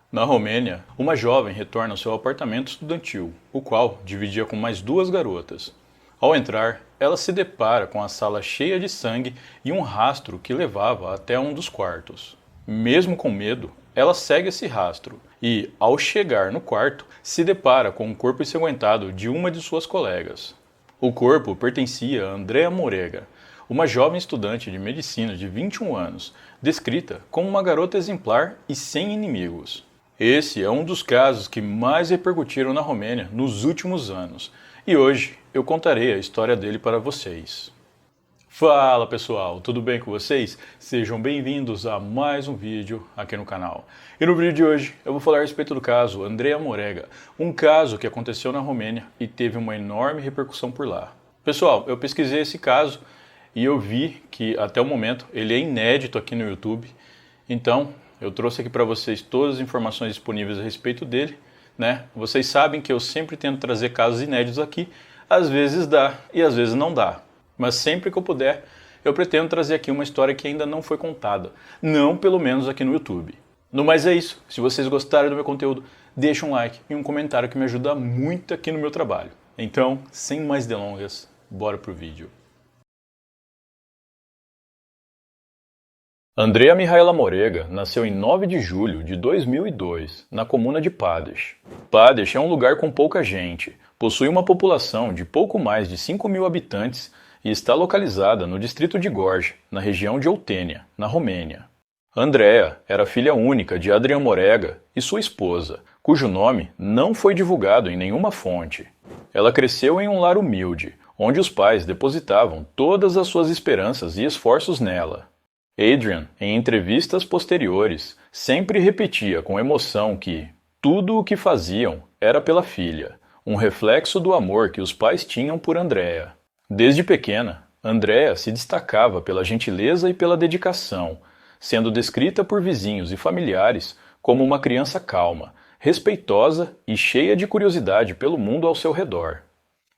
Na Romênia, uma jovem retorna ao seu apartamento estudantil, o qual dividia com mais duas garotas. Ao entrar, ela se depara com a sala cheia de sangue e um rastro que levava até um dos quartos. Mesmo com medo, ela segue esse rastro e, ao chegar no quarto, se depara com o corpo ensanguentado de uma de suas colegas. O corpo pertencia a Andrea Morega, uma jovem estudante de medicina de 21 anos, descrita como uma garota exemplar e sem inimigos. Esse é um dos casos que mais repercutiram na Romênia nos últimos anos, e hoje eu contarei a história dele para vocês. Fala pessoal, tudo bem com vocês? Sejam bem-vindos a mais um vídeo aqui no canal. E no vídeo de hoje eu vou falar a respeito do caso Andrea Morega, um caso que aconteceu na Romênia e teve uma enorme repercussão por lá. Pessoal, eu pesquisei esse caso e eu vi que até o momento ele é inédito aqui no YouTube, então eu trouxe aqui para vocês todas as informações disponíveis a respeito dele, né? Vocês sabem que eu sempre tento trazer casos inéditos aqui, às vezes dá e às vezes não dá, mas sempre que eu puder eu pretendo trazer aqui uma história que ainda não foi contada, não pelo menos aqui no YouTube. No mais é isso, se vocês gostaram do meu conteúdo, deixa um like e um comentário que me ajuda muito aqui no meu trabalho. Então, sem mais delongas, bora pro vídeo. Andrea Mihaela Morega nasceu em 9 de julho de 2002, na comuna de Padeș. Padeș é um lugar com pouca gente, possui uma população de pouco mais de 5.000 habitantes e está localizada no distrito de Gorj, na região de Oltenia, na Romênia. Andrea era filha única de Adrian Morega e sua esposa, cujo nome não foi divulgado em nenhuma fonte. Ela cresceu em um lar humilde, onde os pais depositavam todas as suas esperanças e esforços nela. Adrian, em entrevistas posteriores, sempre repetia com emoção que tudo o que faziam era pela filha, um reflexo do amor que os pais tinham por Andrea. Desde pequena, Andrea se destacava pela gentileza e pela dedicação, sendo descrita por vizinhos e familiares como uma criança calma, respeitosa e cheia de curiosidade pelo mundo ao seu redor.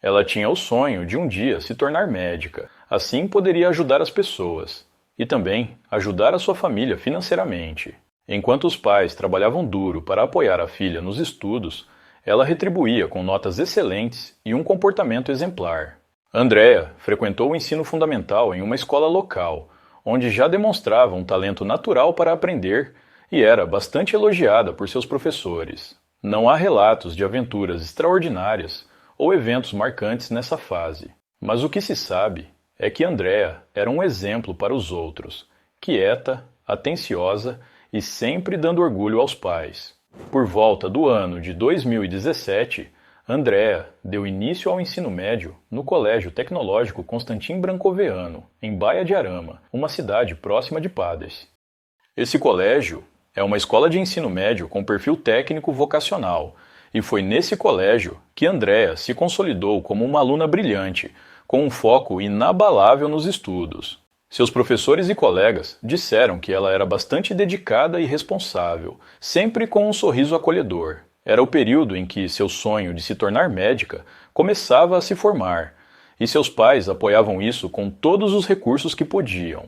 Ela tinha o sonho de um dia se tornar médica, assim poderia ajudar as pessoas e também ajudar a sua família financeiramente. Enquanto os pais trabalhavam duro para apoiar a filha nos estudos, ela retribuía com notas excelentes e um comportamento exemplar. Andrea frequentou o ensino fundamental em uma escola local, onde já demonstrava um talento natural para aprender e era bastante elogiada por seus professores. Não há relatos de aventuras extraordinárias ou eventos marcantes nessa fase, mas o que se sabe é que Andrea era um exemplo para os outros, quieta, atenciosa e sempre dando orgulho aos pais. Por volta do ano de 2017, Andrea deu início ao ensino médio no Colégio Tecnológico Constantin Brâncoveanu, em Baia de Arama, uma cidade próxima de Padeș. Esse colégio é uma escola de ensino médio com perfil técnico vocacional, e foi nesse colégio que Andrea se consolidou como uma aluna brilhante, com um foco inabalável nos estudos. Seus professores e colegas disseram que ela era bastante dedicada e responsável, sempre com um sorriso acolhedor. Era o período em que seu sonho de se tornar médica começava a se formar, e seus pais apoiavam isso com todos os recursos que podiam.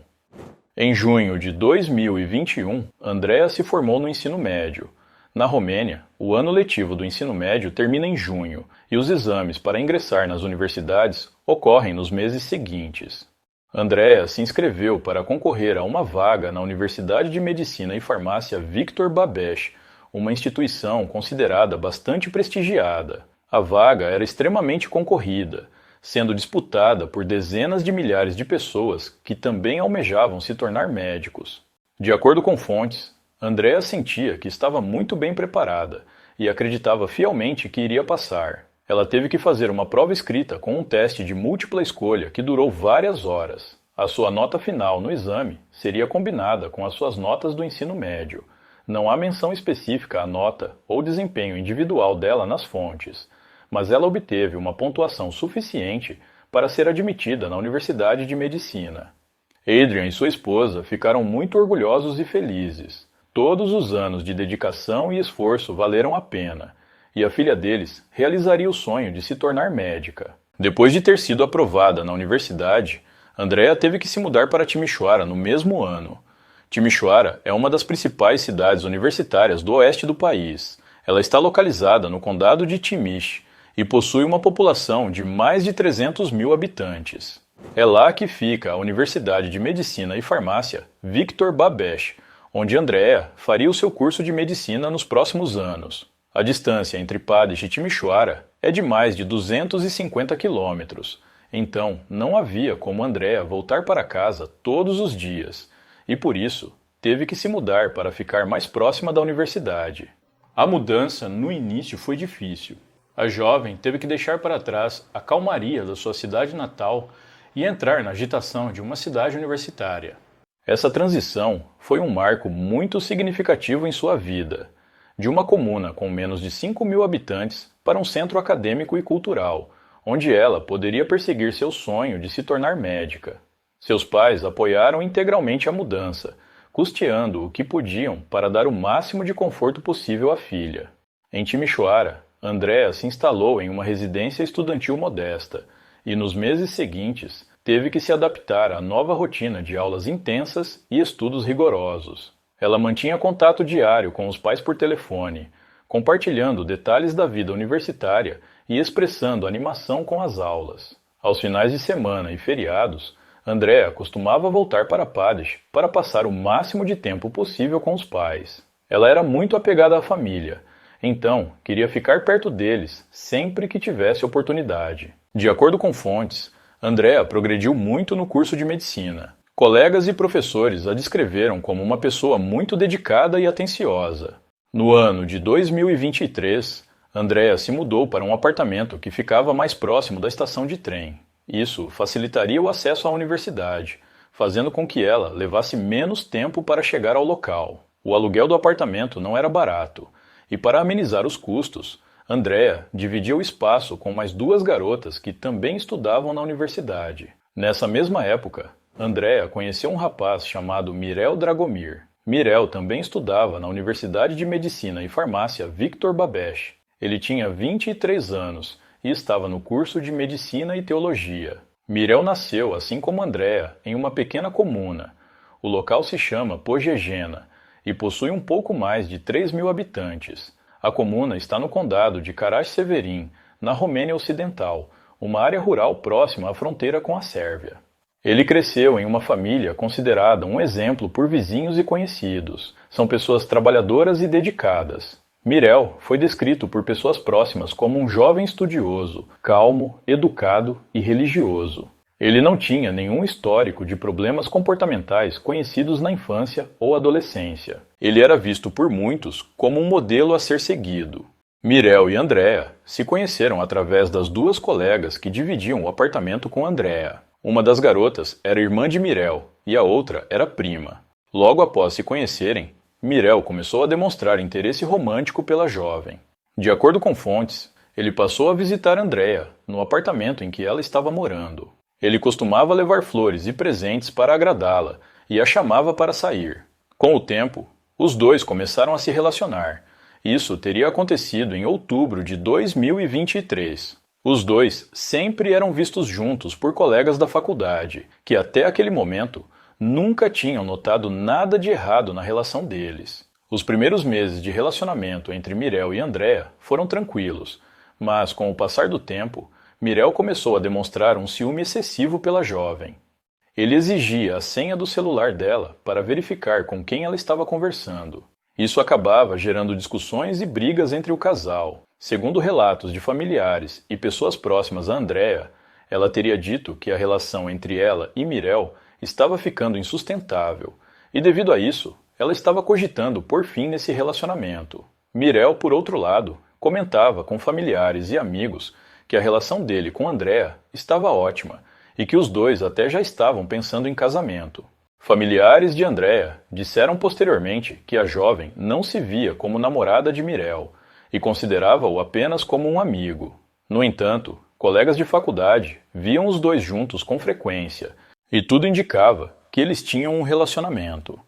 Em junho de 2021, Andrea se formou no ensino médio. Na Romênia, o ano letivo do ensino médio termina em junho e os exames para ingressar nas universidades ocorrem nos meses seguintes. Andrea se inscreveu para concorrer a uma vaga na Universidade de Medicina e Farmácia Victor Babeș, uma instituição considerada bastante prestigiada. A vaga era extremamente concorrida, sendo disputada por dezenas de milhares de pessoas que também almejavam se tornar médicos. De acordo com fontes, Andrea sentia que estava muito bem preparada e acreditava fielmente que iria passar. Ela teve que fazer uma prova escrita com um teste de múltipla escolha que durou várias horas. A sua nota final no exame seria combinada com as suas notas do ensino médio. Não há menção específica à nota ou desempenho individual dela nas fontes, mas ela obteve uma pontuação suficiente para ser admitida na Universidade de Medicina. Adrian e sua esposa ficaram muito orgulhosos e felizes. Todos os anos de dedicação e esforço valeram a pena, e a filha deles realizaria o sonho de se tornar médica. Depois de ter sido aprovada na universidade, Andrea teve que se mudar para Timișoara no mesmo ano. Timisoara é uma das principais cidades universitárias do oeste do país. Ela está localizada no condado de Timish e possui uma população de mais de 300 mil habitantes. É lá que fica a Universidade de Medicina e Farmácia Victor Babesh, onde Andrea faria o seu curso de medicina nos próximos anos. A distância entre Padesh e Timisoara é de mais de 250 quilômetros, então não havia como Andrea voltar para casa todos os dias, e por isso teve que se mudar para ficar mais próxima da universidade. A mudança no início foi difícil. A jovem teve que deixar para trás a calmaria da sua cidade natal e entrar na agitação de uma cidade universitária. Essa transição foi um marco muito significativo em sua vida, de uma comuna com menos de 5 mil habitantes para um centro acadêmico e cultural, onde ela poderia perseguir seu sonho de se tornar médica. Seus pais apoiaram integralmente a mudança, custeando o que podiam para dar o máximo de conforto possível à filha. Em Timisoara, Andrea se instalou em uma residência estudantil modesta e, nos meses seguintes, teve que se adaptar à nova rotina de aulas intensas e estudos rigorosos. Ela mantinha contato diário com os pais por telefone, compartilhando detalhes da vida universitária e expressando animação com as aulas. Aos finais de semana e feriados, Andrea costumava voltar para Padesh para passar o máximo de tempo possível com os pais. Ela era muito apegada à família, então queria ficar perto deles sempre que tivesse oportunidade. De acordo com fontes, Andrea progrediu muito no curso de medicina. Colegas e professores a descreveram como uma pessoa muito dedicada e atenciosa. No ano de 2023, Andrea se mudou para um apartamento que ficava mais próximo da estação de trem. Isso facilitaria o acesso à universidade, fazendo com que ela levasse menos tempo para chegar ao local. O aluguel do apartamento não era barato, e para amenizar os custos, Andrea dividia o espaço com mais 2 garotas que também estudavam na universidade. Nessa mesma época, Andrea conheceu um rapaz chamado Mirel Dragomir. Mirel também estudava na Universidade de Medicina e Farmácia Victor Babesh. Ele tinha 23 anos e estava no curso de Medicina e Teologia. Mirel nasceu, assim como Andrea, em uma pequena comuna. O local se chama Pogegena e possui um pouco mais de 3 mil habitantes. A comuna está no condado de Karaš-Severin, na Romênia Ocidental, uma área rural próxima à fronteira com a Sérvia. Ele cresceu em uma família considerada um exemplo por vizinhos e conhecidos. São pessoas trabalhadoras e dedicadas. Mirel foi descrito por pessoas próximas como um jovem estudioso, calmo, educado e religioso. Ele não tinha nenhum histórico de problemas comportamentais conhecidos na infância ou adolescência. Ele era visto por muitos como um modelo a ser seguido. Mirel e Andrea se conheceram através das 2 colegas que dividiam o apartamento com Andrea. Uma das garotas era irmã de Mirel e a outra era prima. Logo após se conhecerem, Mirel começou a demonstrar interesse romântico pela jovem. De acordo com fontes, ele passou a visitar Andrea no apartamento em que ela estava morando. Ele costumava levar flores e presentes para agradá-la e a chamava para sair. Com o tempo, os dois começaram a se relacionar. Isso teria acontecido em outubro de 2023. Os dois sempre eram vistos juntos por colegas da faculdade, que até aquele momento nunca tinham notado nada de errado na relação deles. Os primeiros meses de relacionamento entre Mirel e Andrea foram tranquilos, mas com o passar do tempo, Mirel começou a demonstrar um ciúme excessivo pela jovem. Ele exigia a senha do celular dela para verificar com quem ela estava conversando. Isso acabava gerando discussões e brigas entre o casal. Segundo relatos de familiares e pessoas próximas a Andrea, ela teria dito que a relação entre ela e Mirel estava ficando insustentável, e devido a isso, ela estava cogitando pôr fim nesse relacionamento. Mirel, por outro lado, comentava com familiares e amigos que a relação dele com Andrea estava ótima e que os dois até já estavam pensando em casamento. Familiares de Andrea disseram posteriormente que a jovem não se via como namorada de Mirel e considerava-o apenas como um amigo. No entanto, colegas de faculdade viam os dois juntos com frequência, e tudo indicava que eles tinham um relacionamento.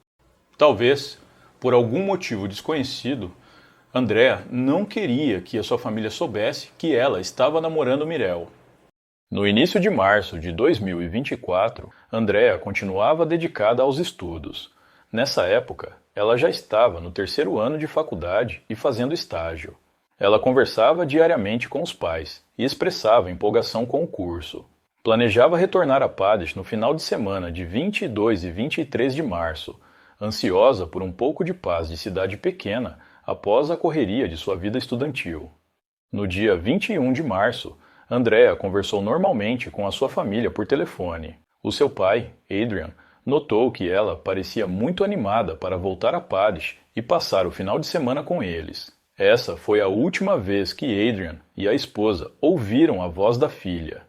Talvez, por algum motivo desconhecido, Andrea não queria que a sua família soubesse que ela estava namorando Mirel. No início de março de 2024, Andrea continuava dedicada aos estudos. Nessa época, ela já estava no terceiro ano de faculdade e fazendo estágio. Ela conversava diariamente com os pais e expressava empolgação com o curso. Planejava retornar a Padech no final de semana de 22 e 23 de março, ansiosa por um pouco de paz de cidade pequena após a correria de sua vida estudantil. No dia 21 de março, Andrea conversou normalmente com a sua família por telefone. O seu pai, Adrian, notou que ela parecia muito animada para voltar a Padech e passar o final de semana com eles. Essa foi a última vez que Adrian e a esposa ouviram a voz da filha.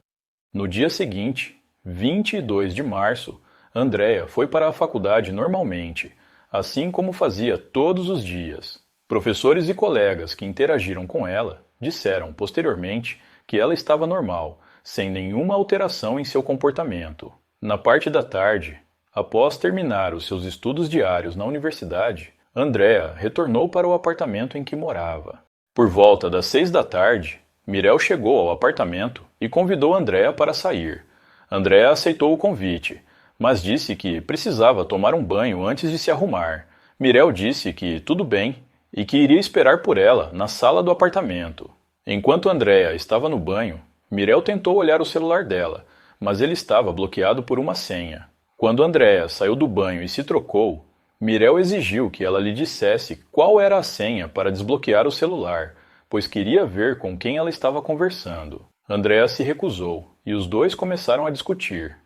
No dia seguinte, 22 de março, Andrea foi para a faculdade normalmente, assim como fazia todos os dias. Professores e colegas que interagiram com ela disseram posteriormente que ela estava normal, sem nenhuma alteração em seu comportamento. Na parte da tarde, após terminar os seus estudos diários na universidade, Andrea retornou para o apartamento em que morava. Por volta das 6 da tarde, Mirel chegou ao apartamento e convidou Andrea para sair. Andrea aceitou o convite, mas disse que precisava tomar um banho antes de se arrumar. Mirel disse que tudo bem e que iria esperar por ela na sala do apartamento. Enquanto Andrea estava no banho, Mirel tentou olhar o celular dela, mas ele estava bloqueado por uma senha. Quando Andrea saiu do banho e se trocou, Mirel exigiu que ela lhe dissesse qual era a senha para desbloquear o celular, pois queria ver com quem ela estava conversando. Andrea se recusou, e os dois começaram a discutir.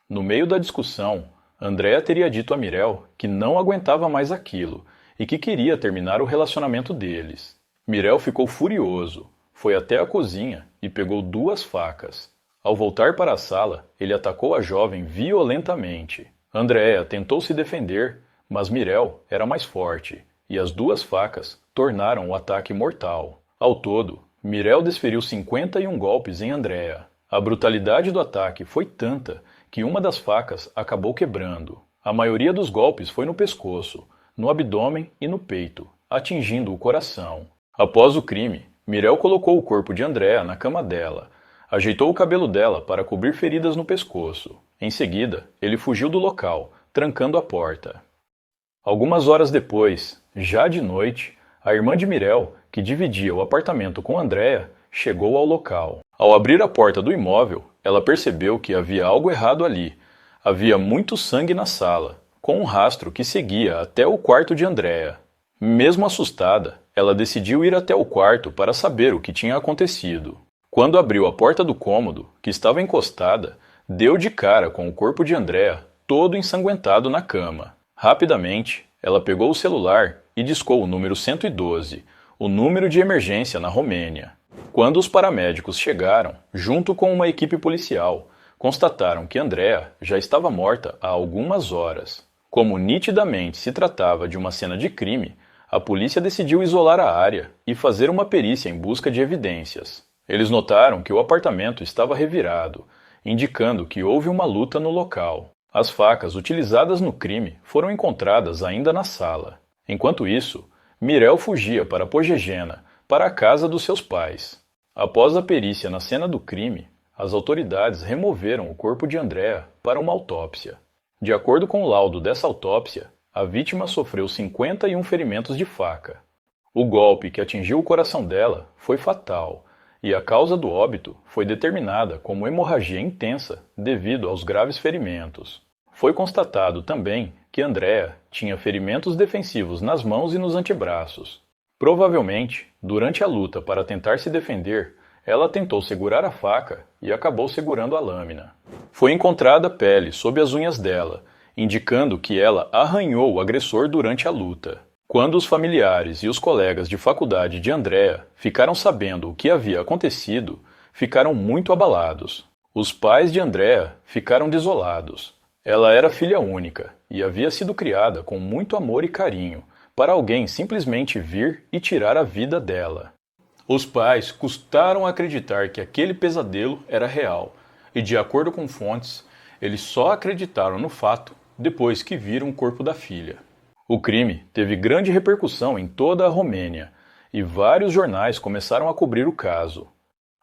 No meio da discussão, Andrea teria dito a Mirel que não aguentava mais aquilo, e que queria terminar o relacionamento deles. Mirel ficou furioso, foi até a cozinha e pegou 2 facas. Ao voltar para a sala, ele atacou a jovem violentamente. Andrea tentou se defender, mas Mirel era mais forte, e as 2 facas tornaram o ataque mortal. Ao todo, Mirel desferiu 51 golpes em Andrea. A brutalidade do ataque foi tanta que uma das facas acabou quebrando. A maioria dos golpes foi no pescoço, no abdômen e no peito, atingindo o coração. Após o crime, Mirel colocou o corpo de Andrea na cama dela, ajeitou o cabelo dela para cobrir feridas no pescoço. Em seguida, ele fugiu do local, trancando a porta. Algumas horas depois, já de noite, a irmã de Mirel, que dividia o apartamento com Andrea, chegou ao local. Ao abrir a porta do imóvel, ela percebeu que havia algo errado ali. Havia muito sangue na sala, com um rastro que seguia até o quarto de Andrea. Mesmo assustada, ela decidiu ir até o quarto para saber o que tinha acontecido. Quando abriu a porta do cômodo, que estava encostada, deu de cara com o corpo de Andrea, todo ensanguentado na cama. Rapidamente, ela pegou o celular e discou o número 112, o número de emergência na Romênia. Quando os paramédicos chegaram, junto com uma equipe policial, constataram que Andrea já estava morta há algumas horas. Como nitidamente se tratava de uma cena de crime, a polícia decidiu isolar a área e fazer uma perícia em busca de evidências. Eles notaram que o apartamento estava revirado, indicando que houve uma luta no local. As facas utilizadas no crime foram encontradas ainda na sala. Enquanto isso, Mirel fugia para Pogegena, para a casa dos seus pais. Após a perícia na cena do crime, as autoridades removeram o corpo de Andrea para uma autópsia. De acordo com o laudo dessa autópsia, a vítima sofreu 51 ferimentos de faca. O golpe que atingiu o coração dela foi fatal, e a causa do óbito foi determinada como hemorragia intensa devido aos graves ferimentos. Foi constatado também que Andrea tinha ferimentos defensivos nas mãos e nos antebraços. Provavelmente, durante a luta para tentar se defender, ela tentou segurar a faca e acabou segurando a lâmina. Foi encontrada pele sob as unhas dela, indicando que ela arranhou o agressor durante a luta. Quando os familiares e os colegas de faculdade de Andrea ficaram sabendo o que havia acontecido, ficaram muito abalados. Os pais de Andrea ficaram desolados. Ela era filha única e havia sido criada com muito amor e carinho, para alguém simplesmente vir e tirar a vida dela. Os pais custaram acreditar que aquele pesadelo era real, e de acordo com fontes, eles só acreditaram no fato depois que viram o corpo da filha. O crime teve grande repercussão em toda a Romênia, e vários jornais começaram a cobrir o caso.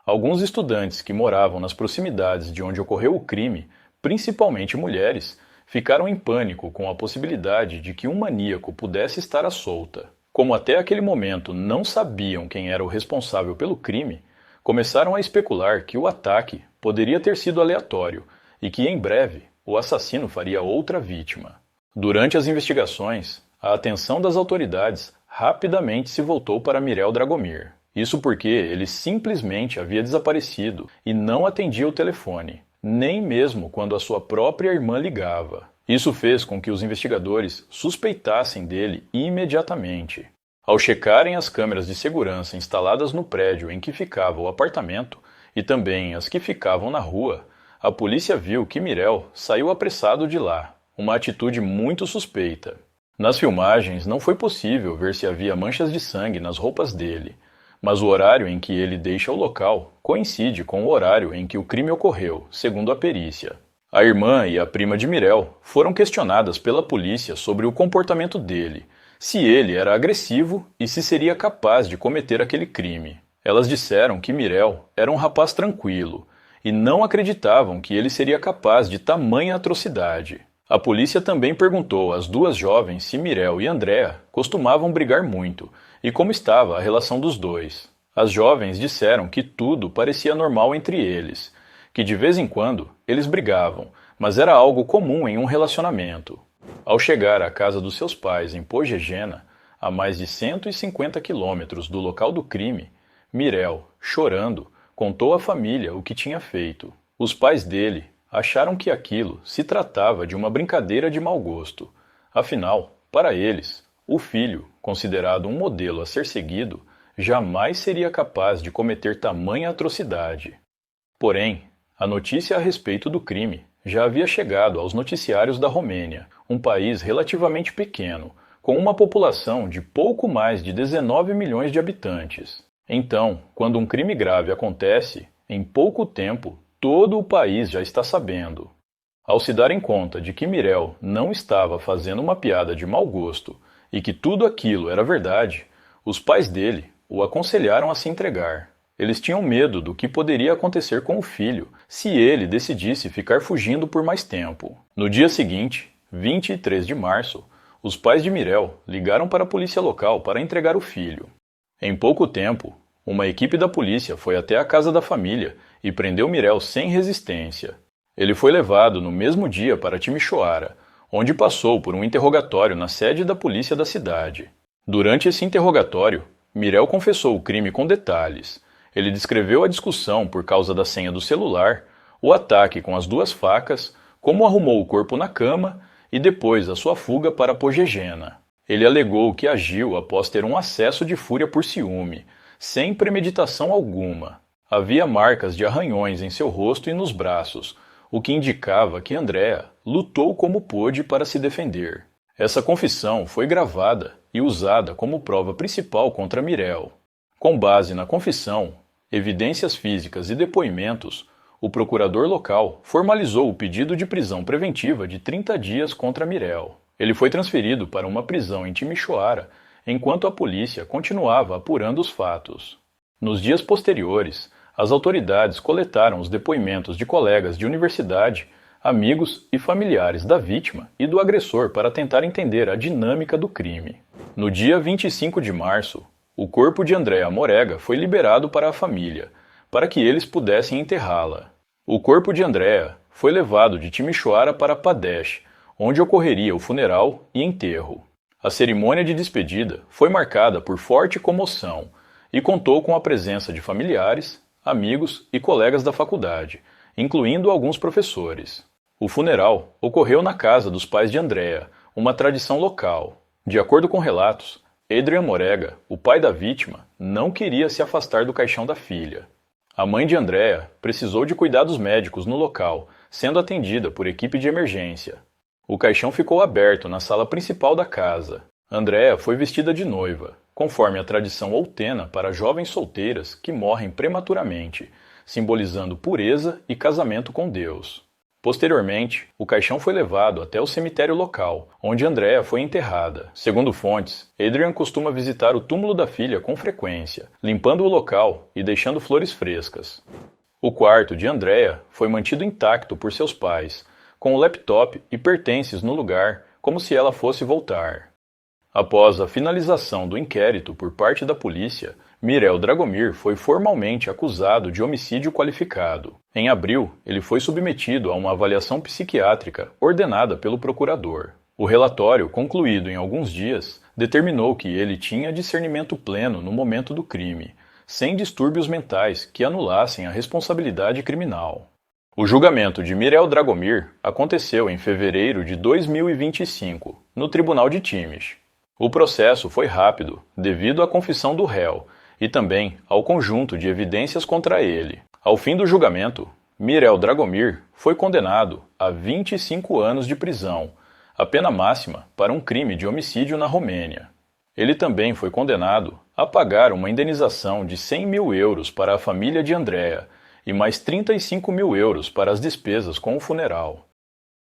Alguns estudantes que moravam nas proximidades de onde ocorreu o crime, principalmente mulheres, ficaram em pânico com a possibilidade de que um maníaco pudesse estar à solta. Como até aquele momento não sabiam quem era o responsável pelo crime, começaram a especular que o ataque poderia ter sido aleatório e que, em breve, o assassino faria outra vítima. Durante as investigações, a atenção das autoridades rapidamente se voltou para Mirel Dragomir. Isso porque ele simplesmente havia desaparecido e não atendia o telefone, nem mesmo quando a sua própria irmã ligava. Isso fez com que os investigadores suspeitassem dele imediatamente. Ao checarem as câmeras de segurança instaladas no prédio em que ficava o apartamento e também as que ficavam na rua, a polícia viu que Mirel saiu apressado de lá, uma atitude muito suspeita. Nas filmagens não foi possível ver se havia manchas de sangue nas roupas dele, mas o horário em que ele deixa o local coincide com o horário em que o crime ocorreu, segundo a perícia. A irmã e a prima de Mirel foram questionadas pela polícia sobre o comportamento dele, se ele era agressivo e se seria capaz de cometer aquele crime. Elas disseram que Mirel era um rapaz tranquilo e não acreditavam que ele seria capaz de tamanha atrocidade. A polícia também perguntou às duas jovens se Mirel e Andrea costumavam brigar muito e como estava a relação dos dois. As jovens disseram que tudo parecia normal entre eles, que de vez em quando eles brigavam, mas era algo comum em um relacionamento. Ao chegar à casa dos seus pais em Pogegena, a mais de 150 quilômetros do local do crime, Mirel, chorando, contou à família o que tinha feito. Os pais dele acharam que aquilo se tratava de uma brincadeira de mau gosto. Afinal, para eles, o filho, considerado um modelo a ser seguido, jamais seria capaz de cometer tamanha atrocidade. Porém, a notícia a respeito do crime já havia chegado aos noticiários da Romênia, um país relativamente pequeno, com uma população de pouco mais de 19 milhões de habitantes. Então, quando um crime grave acontece, em pouco tempo, todo o país já está sabendo. Ao se darem conta de que Mirel não estava fazendo uma piada de mau gosto e que tudo aquilo era verdade, os pais dele o aconselharam a se entregar. Eles tinham medo do que poderia acontecer com o filho se ele decidisse ficar fugindo por mais tempo. No dia seguinte, 23 de março, os pais de Mirel ligaram para a polícia local para entregar o filho. Em pouco tempo, uma equipe da polícia foi até a casa da família e prendeu Mirel sem resistência. Ele foi levado no mesmo dia para Timișoara, onde passou por um interrogatório na sede da polícia da cidade. Durante esse interrogatório, Mirel confessou o crime com detalhes. Ele descreveu a discussão por causa da senha do celular, o ataque com as duas facas, como arrumou o corpo na cama e depois a sua fuga para Pogegena. Ele alegou que agiu após ter um acesso de fúria por ciúme, sem premeditação alguma. Havia marcas de arranhões em seu rosto e nos braços, o que indicava que Andrea lutou como pôde para se defender. Essa confissão foi gravada e usada como prova principal contra Mirel. Com base na confissão, evidências físicas e depoimentos, o procurador local formalizou o pedido de prisão preventiva de 30 dias contra Mirel. Ele foi transferido para uma prisão em Timișoara, enquanto a polícia continuava apurando os fatos. Nos dias posteriores, as autoridades coletaram os depoimentos de colegas de universidade, amigos e familiares da vítima e do agressor para tentar entender a dinâmica do crime. No dia 25 de março, o corpo de Andrea Morega foi liberado para a família, para que eles pudessem enterrá-la. O corpo de Andrea foi levado de Timișoara para Pădeș, onde ocorreria o funeral e enterro. A cerimônia de despedida foi marcada por forte comoção e contou com a presença de familiares, amigos e colegas da faculdade, incluindo alguns professores. O funeral ocorreu na casa dos pais de Andrea, uma tradição local. De acordo com relatos, Adrian Morega, o pai da vítima, não queria se afastar do caixão da filha. A mãe de Andrea precisou de cuidados médicos no local, sendo atendida por equipe de emergência. O caixão ficou aberto na sala principal da casa. Andrea foi vestida de noiva, conforme a tradição outena para jovens solteiras que morrem prematuramente, simbolizando pureza e casamento com Deus. Posteriormente, o caixão foi levado até o cemitério local, onde Andrea foi enterrada. Segundo fontes, Adrian costuma visitar o túmulo da filha com frequência, limpando o local e deixando flores frescas. O quarto de Andrea foi mantido intacto por seus pais, com o laptop e pertences no lugar, como se ela fosse voltar. Após a finalização do inquérito por parte da polícia, Mirel Dragomir foi formalmente acusado de homicídio qualificado. Em abril, ele foi submetido a uma avaliação psiquiátrica ordenada pelo procurador. O relatório, concluído em alguns dias, determinou que ele tinha discernimento pleno no momento do crime, sem distúrbios mentais que anulassem a responsabilidade criminal. O julgamento de Mirel Dragomir aconteceu em fevereiro de 2025, no Tribunal de Times. O processo foi rápido, devido à confissão do réu e também ao conjunto de evidências contra ele. Ao fim do julgamento, Mirel Dragomir foi condenado a 25 anos de prisão, a pena máxima para um crime de homicídio na Romênia. Ele também foi condenado a pagar uma indenização de 100 mil euros para a família de Andrea e mais 35 mil euros para as despesas com o funeral.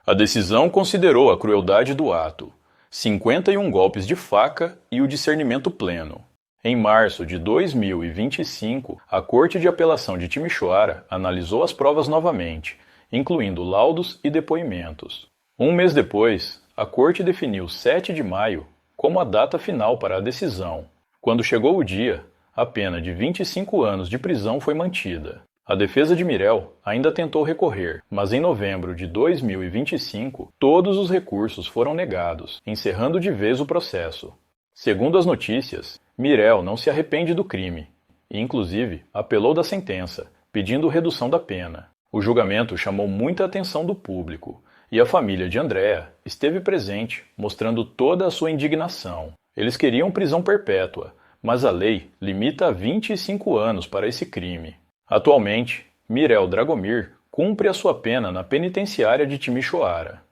A decisão considerou a crueldade do ato, 51 golpes de faca e o discernimento pleno. Em março de 2025, a Corte de Apelação de Timișoara analisou as provas novamente, incluindo laudos e depoimentos. Um mês depois, a Corte definiu 7 de maio como a data final para a decisão. Quando chegou o dia, a pena de 25 anos de prisão foi mantida. A defesa de Mirel ainda tentou recorrer, mas em novembro de 2025, todos os recursos foram negados, encerrando de vez o processo. Segundo as notícias, Mirel não se arrepende do crime e, inclusive, apelou da sentença, pedindo redução da pena. O julgamento chamou muita atenção do público e a família de Andrea esteve presente, mostrando toda a sua indignação. Eles queriam prisão perpétua, mas a lei limita a 25 anos para esse crime. Atualmente, Mirel Dragomir cumpre a sua pena na penitenciária de Timișoara.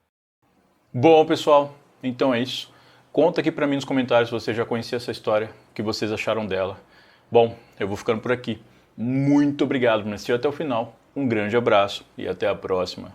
Bom, pessoal, então é isso. Conta aqui pra mim nos comentários se você já conhecia essa história, o que vocês acharam dela. Bom, eu vou ficando por aqui. Muito obrigado por me assistir até o final. Um grande abraço e até a próxima.